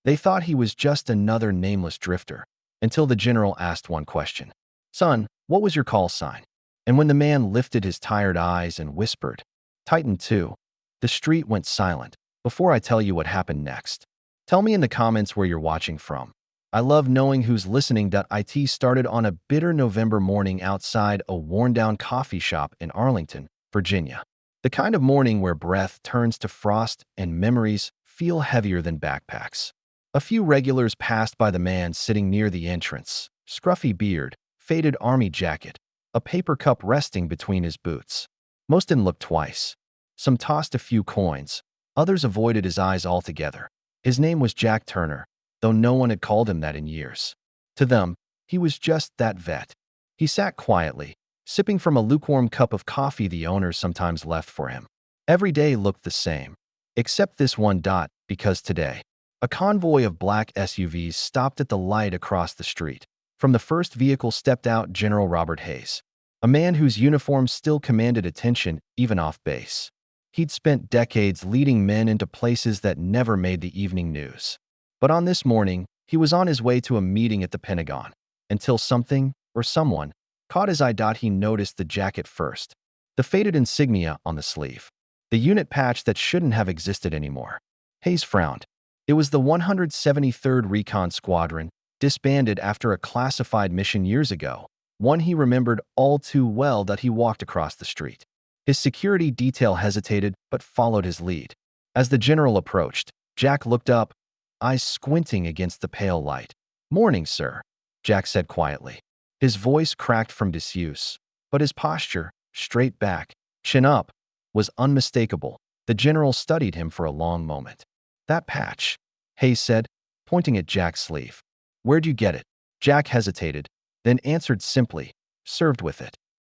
They thought he was just another nameless drifter, until the general asked one question. Son, what was your call sign? And when the man lifted his tired eyes and whispered, Titan 2, the street went silent. Before I tell you what happened next, tell me in the comments where you're watching from. I love knowing who's listening. It started on a bitter November morning outside a worn-down coffee shop in Arlington, Virginia. The kind of morning where breath turns to frost and memories feel heavier than backpacks. A few regulars passed by the man sitting near the entrance, scruffy beard, faded army jacket, a paper cup resting between his boots. Most didn't look twice. Some tossed a few coins. Others avoided his eyes altogether. His name was Jack Turner, though no one had called him that in years. To them, he was just that vet. He sat quietly, sipping from a lukewarm cup of coffee the owner sometimes left for him. Every day looked the same, except this one. Because today, a convoy of black SUVs stopped at the light across the street. From the first vehicle stepped out General Robert Hayes, a man whose uniform still commanded attention even off base. He'd spent decades leading men into places that never made the evening news. But on this morning, he was on his way to a meeting at the Pentagon, until something, or someone, caught his eye. He noticed the jacket first, the faded insignia on the sleeve, the unit patch that shouldn't have existed anymore. Hayes frowned. It was the 173rd Recon Squadron, disbanded after a classified mission years ago, one he remembered all too well. He walked across the street. His security detail hesitated but followed his lead. As the general approached, Jack looked up, eyes squinting against the pale light. Morning, sir, Jack said quietly. His voice cracked from disuse, but his posture, straight back, chin up, was unmistakable. The general studied him for a long moment. That patch, Hayes said, pointing at Jack's sleeve. Where'd you get it? Jack hesitated, then answered simply, served with it.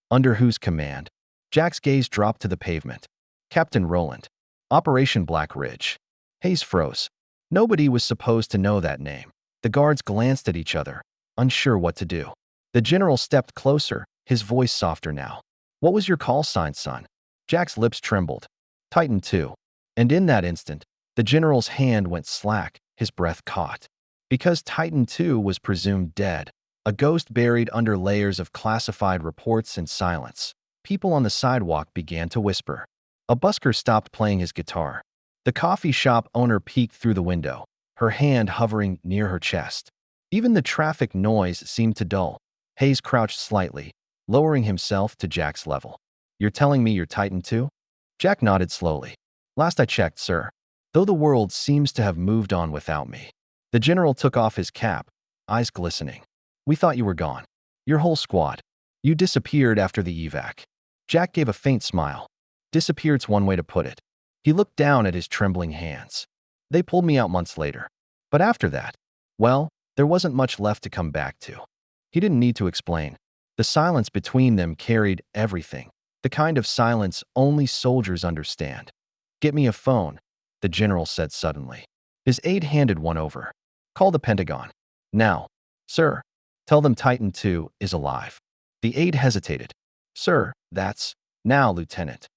Under whose command? Jack's gaze dropped to the pavement. Captain Roland. Operation Black Ridge. Hayes froze. Nobody was supposed to know that name. The guards glanced at each other, unsure what to do. The general stepped closer, his voice softer now. What was your call sign, son? Jack's lips trembled. Titan 2. And in that instant, the general's hand went slack, his breath caught. Because Titan 2 was presumed dead, a ghost buried under layers of classified reports and silence, people on the sidewalk began to whisper. A busker stopped playing his guitar. The coffee shop owner peeked through the window, her hand hovering near her chest. Even the traffic noise seemed to dull. Hayes crouched slightly, lowering himself to Jack's level. You're telling me you're Titan 2? Jack nodded slowly. Last I checked, sir. Though the world seems to have moved on without me. The general took off his cap, eyes glistening. We thought you were gone. Your whole squad. You disappeared after the evac. Jack gave a faint smile. Disappeared's one way to put it. He looked down at his trembling hands. They pulled me out months later. But after that, well, there wasn't much left to come back to. He didn't need to explain. The silence between them carried everything. The kind of silence only soldiers understand. Get me a phone, the general said suddenly. His aide handed one over. Call the Pentagon. Now. Sir. Tell them Titan 2 is alive. The aide hesitated. Sir, that's... Now, Lieutenant.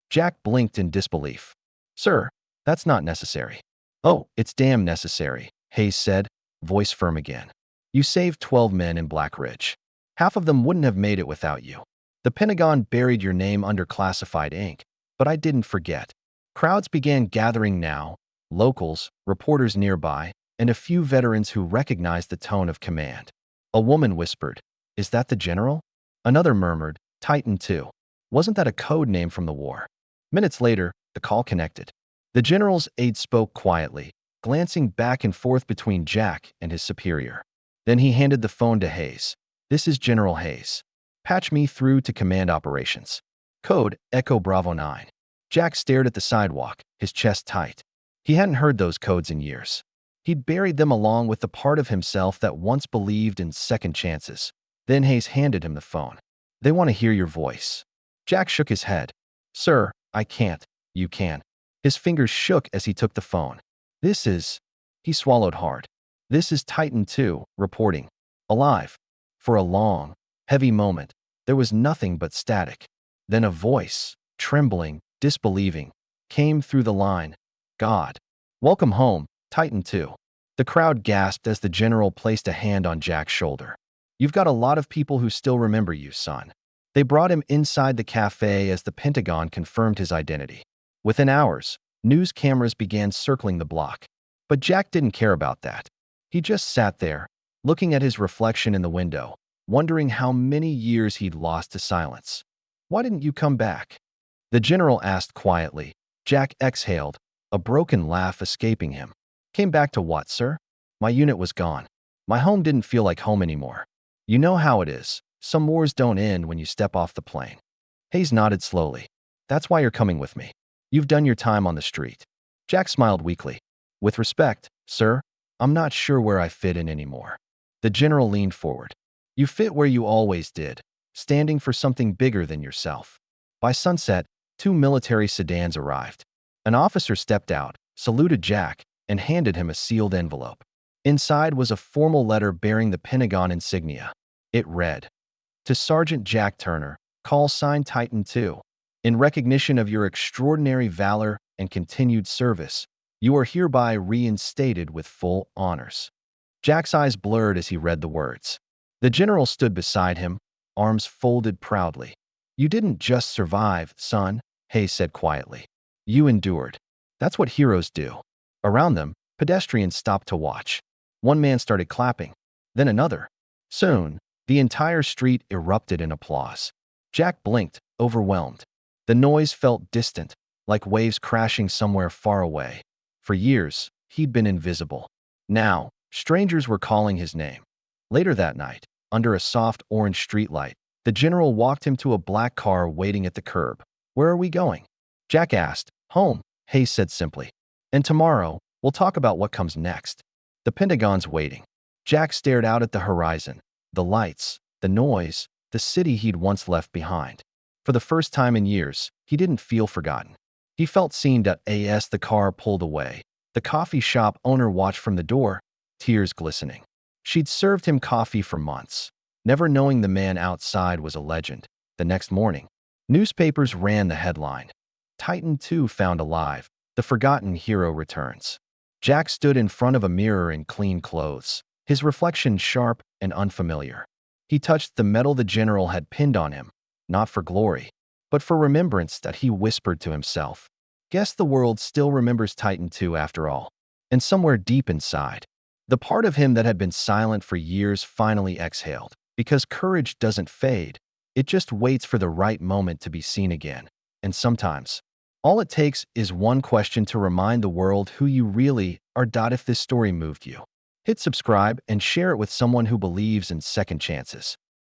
Jack blinked in disbelief. Sir, that's not necessary. Oh, it's damn necessary, Hayes said, voice firm again. You saved 12 men in Black Ridge. Half of them wouldn't have made it without you. The Pentagon buried your name under classified ink, but I didn't forget. Crowds began gathering now, locals, reporters nearby, and a few veterans who recognized the tone of command. A woman whispered, Is that the general? Another murmured, Titan 2. Wasn't that a code name from the war? Minutes later, the call connected. The general's aide spoke quietly, glancing back and forth between Jack and his superior. Then he handed the phone to Hayes. This is General Hayes. Patch me through to Command Operations. Code Echo Bravo 9. Jack stared at the sidewalk, his chest tight. He hadn't heard those codes in years. He'd buried them along with the part of himself that once believed in second chances. Then Hayes handed him the phone. They want to hear your voice. Jack shook his head. Sir, I can't. You can. His fingers shook as he took the phone. This is... He swallowed hard. This is Titan 2, reporting. Alive. For a long, heavy moment, there was nothing but static. Then a voice, trembling, disbelieving, came through the line. God. Welcome home, Titan 2. The crowd gasped as the general placed a hand on Jack's shoulder. You've got a lot of people who still remember you, son. They brought him inside the cafe as the Pentagon confirmed his identity. Within hours, news cameras began circling the block. But Jack didn't care about that. He just sat there, looking at his reflection in the window, wondering how many years he'd lost to silence. Why didn't you come back? The general asked quietly. Jack exhaled, a broken laugh escaping him. Came back to what, sir? My unit was gone. My home didn't feel like home anymore. You know how it is. Some wars don't end when you step off the plane. Hayes nodded slowly. That's why you're coming with me. You've done your time on the street. Jack smiled weakly. With respect, sir, I'm not sure where I fit in anymore. The general leaned forward. You fit where you always did, standing for something bigger than yourself. By sunset, 2 military sedans arrived. An officer stepped out, saluted Jack, and handed him a sealed envelope. Inside was a formal letter bearing the Pentagon insignia. It read, To Sergeant Jack Turner, call sign Titan II. In recognition of your extraordinary valor and continued service, you are hereby reinstated with full honors. Jack's eyes blurred as he read the words. The general stood beside him, arms folded proudly. You didn't just survive, son, Hayes said quietly. You endured. That's what heroes do. Around them, pedestrians stopped to watch. One man started clapping, then another. Soon, the entire street erupted in applause. Jack blinked, overwhelmed. The noise felt distant, like waves crashing somewhere far away. For years, he'd been invisible. Now, strangers were calling his name. Later that night, under a soft orange streetlight, the general walked him to a black car waiting at the curb. Where are we going? Jack asked. Home, Hayes said simply. And tomorrow, we'll talk about what comes next. The Pentagon's waiting. Jack stared out at the horizon, the lights, the noise, the city he'd once left behind. For the first time in years, he didn't feel forgotten. He felt seen. As the car pulled away, the coffee shop owner watched from the door, tears glistening. She'd served him coffee for months, never knowing the man outside was a legend. The next morning, newspapers ran the headline, Titan II found alive, the forgotten hero returns. Jack stood in front of a mirror in clean clothes, his reflection sharp and unfamiliar. He touched the medal the general had pinned on him, not for glory, but for remembrance. That he whispered to himself. Guess the world still remembers Titan II after all. And somewhere deep inside, the part of him that had been silent for years finally exhaled, because courage doesn't fade. It just waits for the right moment to be seen again. And sometimes, all it takes is one question to remind the world who you really are. If this story moved you, hit subscribe and share it with someone who believes in second chances.